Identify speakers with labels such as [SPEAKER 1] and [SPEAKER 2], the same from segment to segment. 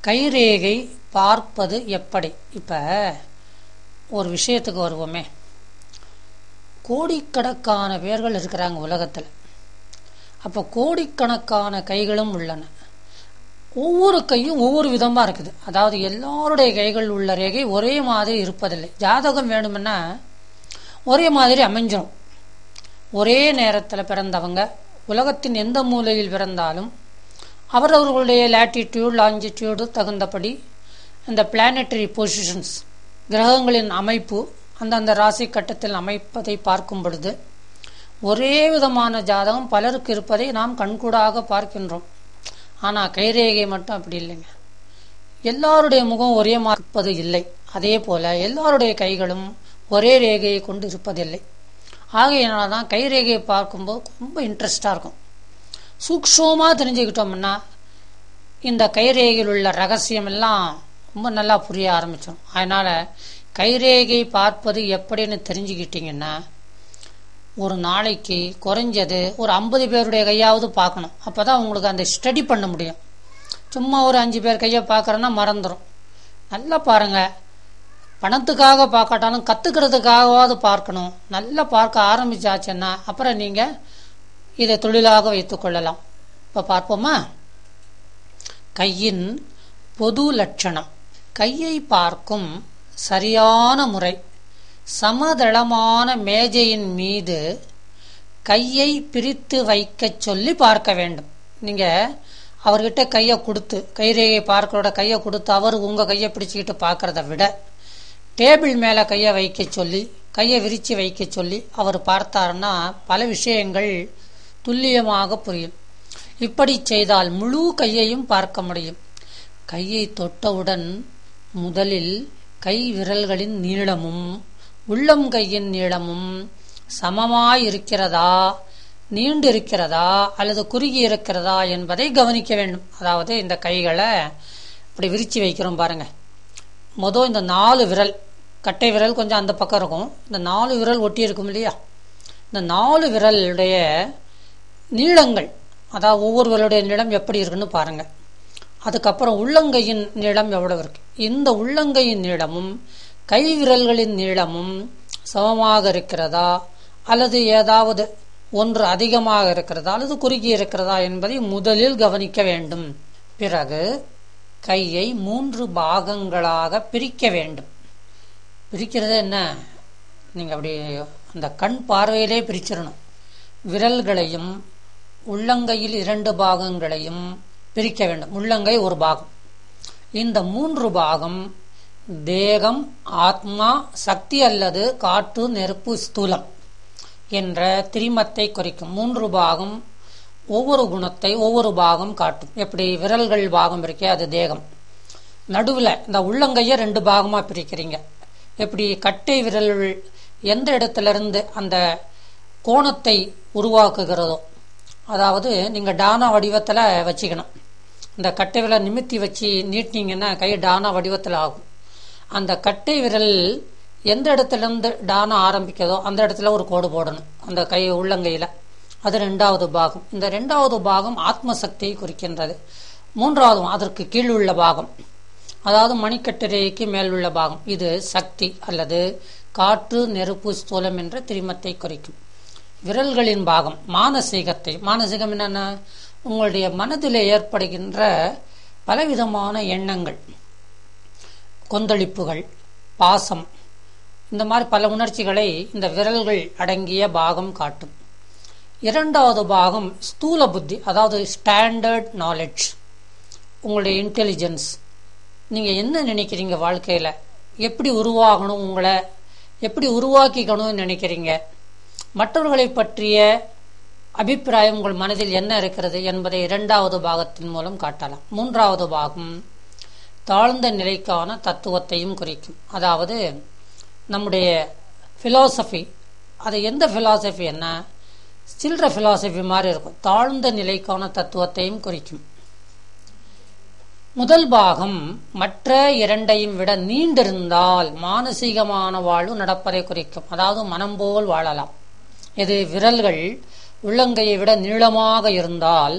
[SPEAKER 1] கைரேகை பார்ப்பது எப்படி? இப்போ ஒரு விஷயத்துக்கு வருவோமே. கோடிக்கணக்கான பேர்கள் இருக்கிறாங்க உலகத்தில். அப்போ கோடிக்கணக்கான கைகளும் உள்ளன. ஒவ்வொரு கையும் ஒவ்வொரு விதமாக இருக்குது. அதாவது எல்லாருடைய கைகள் உள்ள ரேகை ஒரே மாதிரி இருப்பதில்லை. ஜாதகம் வேணும்னா ஒரே மாதிரி அமைஞ்சிடும். ஒரே நேரத்தில் பிறந்தவங்க உலகத்தின் எந்த மூலையில் பிறந்தாலும் அவரவர்களுடைய லேட்டிடியூட் லாங்கிடியூடு தகுந்தபடி இந்த பிளானட்டரி பொசிஷன்ஸ் கிரகங்களின் அமைப்பு அந்தந்த ராசி கட்டத்தில் அமைப்பதை பார்க்கும் பொழுது ஒரே விதமான ஜாதகம் பலருக்கு இருப்பதை நாம் கண்கூடாக பார்க்கின்றோம். ஆனால் கைரேகை மட்டும் அப்படி இல்லைங்க. எல்லாருடைய முகம் ஒரே மாதிரி இருப்பது இல்லை. அதே போல் எல்லாருடைய கைகளும் ஒரே ரேகையை கொண்டு இருப்பதில்லை. ஆகையினால தான் கைரேகையை பார்க்கும்போது ரொம்ப இன்ட்ரெஸ்டாக இருக்கும். சூக்ஷ்மமாக தெரிஞ்சுக்கிட்டோம்னா இந்த கைரேகையில் உள்ள ரகசியம் எல்லாம் ரொம்ப நல்லா புரிய ஆரம்பிச்சிடும். அதனால் கைரேகை பார்ப்பது எப்படின்னு தெரிஞ்சுக்கிட்டிங்கன்னா ஒரு நாளைக்கு குறைஞ்சது ஒரு 50 பேருடைய கையாவது பார்க்கணும். அப்போ தான் உங்களுக்கு அந்த ஸ்டடி பண்ண முடியும். சும்மா ஒரு 5 பேர் கையை பார்க்குறோன்னா மறந்துடும். நல்லா பாருங்கள். பணத்துக்காக பார்க்காட்டாலும் கற்றுக்கிறதுக்காகவாவது பார்க்கணும். நல்லா பார்க்க ஆரம்பிச்சாச்சுன்னா அப்புறம் நீங்கள் இதை தொழிலாக வைத்து கொள்ளலாம். இப்போ பார்ப்போமா? கையின் பொது லட்சணம். கையை பார்க்கும் சரியான முறை. சமதளமான மேஜையின் மீது கையை பிரித்து வைக்க சொல்லி பார்க்க வேண்டும். நீங்கள் அவர்கிட்ட கையை கொடுத்து கைரேகை பார்க்கறோட கையை கொடுத்து அவர் உங்கள் கையை பிடிச்சிக்கிட்டு பார்க்கறத விட டேபிள் மேலே கையை வைக்க சொல்லி கையை விரித்து வைக்க சொல்லி அவர் பார்த்தாருன்னா பல விஷயங்கள் துல்லியமாக புரியும். இப்படி செய்தால் முழு கையையும் பார்க்க முடியும். கையை தொட்டவுடன் முதலில் கை விரல்களின் நீளமும் உள்ளம் கையின் நீளமும் சமமாயிருக்கிறதா, நீண்டு இருக்கிறதா அல்லது குறுகி இருக்கிறதா என்பதை கவனிக்க வேண்டும். அதாவது இந்த கைகளை இப்படி விரித்து வைக்கிறோம் பாருங்க. மொதல் இந்த 4 விரல், கட்டை விரல் கொஞ்சம் அந்த பக்கம் இருக்கும். இந்த 4 விரல் ஒட்டி இருக்கும் இல்லையா? இந்த 4 விரலுடைய நீளங்கள், அதாவது ஒவ்வொரு விரலுடைய நீளம் எப்படி இருக்குன்னு பாருங்கள். அதுக்கப்புறம் உள்ளங்கையின் நீளம் எவ்வளவு இருக்கு. இந்த உள்ளங்கையின் நீளமும் கை விரல்களின் நீளமும் சமமாக இருக்கிறதா அல்லது ஏதாவது ஒன்று அதிகமாக இருக்கிறதா அல்லது குறுகி இருக்கிறதா என்பதை முதலில் கவனிக்க வேண்டும். பிறகு கையை 3 பாகங்களாக பிரிக்க வேண்டும். பிரிக்கிறது என்ன? நீங்கள் அப்படி அந்த கண் பார்வையிலே பிரிச்சிடணும். விரல்களையும் உள்ளங்கையில் 2 பாகங்களையும் பிரிக்க வேண்டும். உள்ளங்கை ஒரு பாகம். இந்த 3 பாகம் தேகம், ஆத்மா, சக்தி அல்லது காற்று, நெருப்பு, ஸ்தூலம் என்ற திரிமத்தை குறிக்கும். 3 பாகம் ஒவ்வொரு குணத்தை ஒவ்வொரு பாகம் காட்டும். எப்படி விரல்கள் பாகம் இருக்கே அது தேகம். நடுவில் இந்த உள்ளங்கையை 2 பாகமாக பிரிக்கிறீங்க. எப்படி கட்டை விரல் எந்த இடத்துலேருந்து அந்த கோணத்தை உருவாக்குகிறதோ, அதாவது நீங்கள் டானா வடிவத்தில் வச்சுக்கணும். இந்த கட்டை விரல் நிமித்தி வச்சு நீட்டினீங்கன்னா கை டானா வடிவத்தில் ஆகும். அந்த கட்டை விரல் எந்த இடத்துலேருந்து டானா ஆரம்பிக்கிறதோ அந்த இடத்துல ஒரு கோடு போடணும் அந்த கை உள்ளங்கையில். அது 2வது பாகம். இந்த 2வது பாகம் ஆத்ம சக்தியை குறிக்கின்றது. 3வது அதற்கு கீழ் உள்ள பாகம், அதாவது மணிக்கட்டரைக்கு மேல் உள்ள பாகம், இது சக்தி அல்லது காற்று, நெருப்பு, ஸ்தூலம் என்ற திரிமத்தை குறிக்கும். விரல்களின் பாகம் மானசீகத்தை. மானசீகம் என்னென்ன? உங்களுடைய மனதில் ஏற்படுகின்ற பலவிதமான எண்ணங்கள், கொந்தளிப்புகள், பாசம், இந்த மாதிரி பல உணர்ச்சிகளை இந்த விரல்கள் அடங்கிய பாகம் காட்டும். 2வது பாகம் ஸ்தூல புத்தி, அதாவது ஸ்டாண்டர்ட் நாலேஜ், உங்களுடைய இன்டெலிஜென்ஸ். நீங்கள் என்ன நினைக்கிறீங்க வாழ்க்கையில், எப்படி உருவாகணும், உங்களை எப்படி உருவாக்கிக்கணும்னு நினைக்கிறீங்க, மற்றவர்களை பற்றிய அபிப்பிராயம் உங்கள் மனதில் என்ன இருக்கிறது என்பதை 2வது பாகத்தின் மூலம் காட்டலாம். 3வது பாகம் தாழ்ந்த நிலைக்கான தத்துவத்தையும் குறிக்கும். அதாவது நம்முடைய ஃபிலாசபி, அது எந்த ஃபிலாசபி என்ன, சில்லற ஃபிலாசபி மாதிரி இருக்கும். தாழ்ந்த நிலைக்கான தத்துவத்தையும் குறிக்கும். முதல் பாகம் மற்ற 2ஐயும் விட நீண்டிருந்தால் மானசீகமான வாழ்வு நடப்பதை குறிக்கும். அதாவது மனம் போல் வாழலாம். இது விரல்கள் உள்ளங்கையை விட நீளமாக இருந்தால்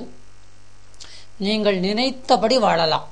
[SPEAKER 1] நீங்கள் நினைத்தபடி வாழலாம்.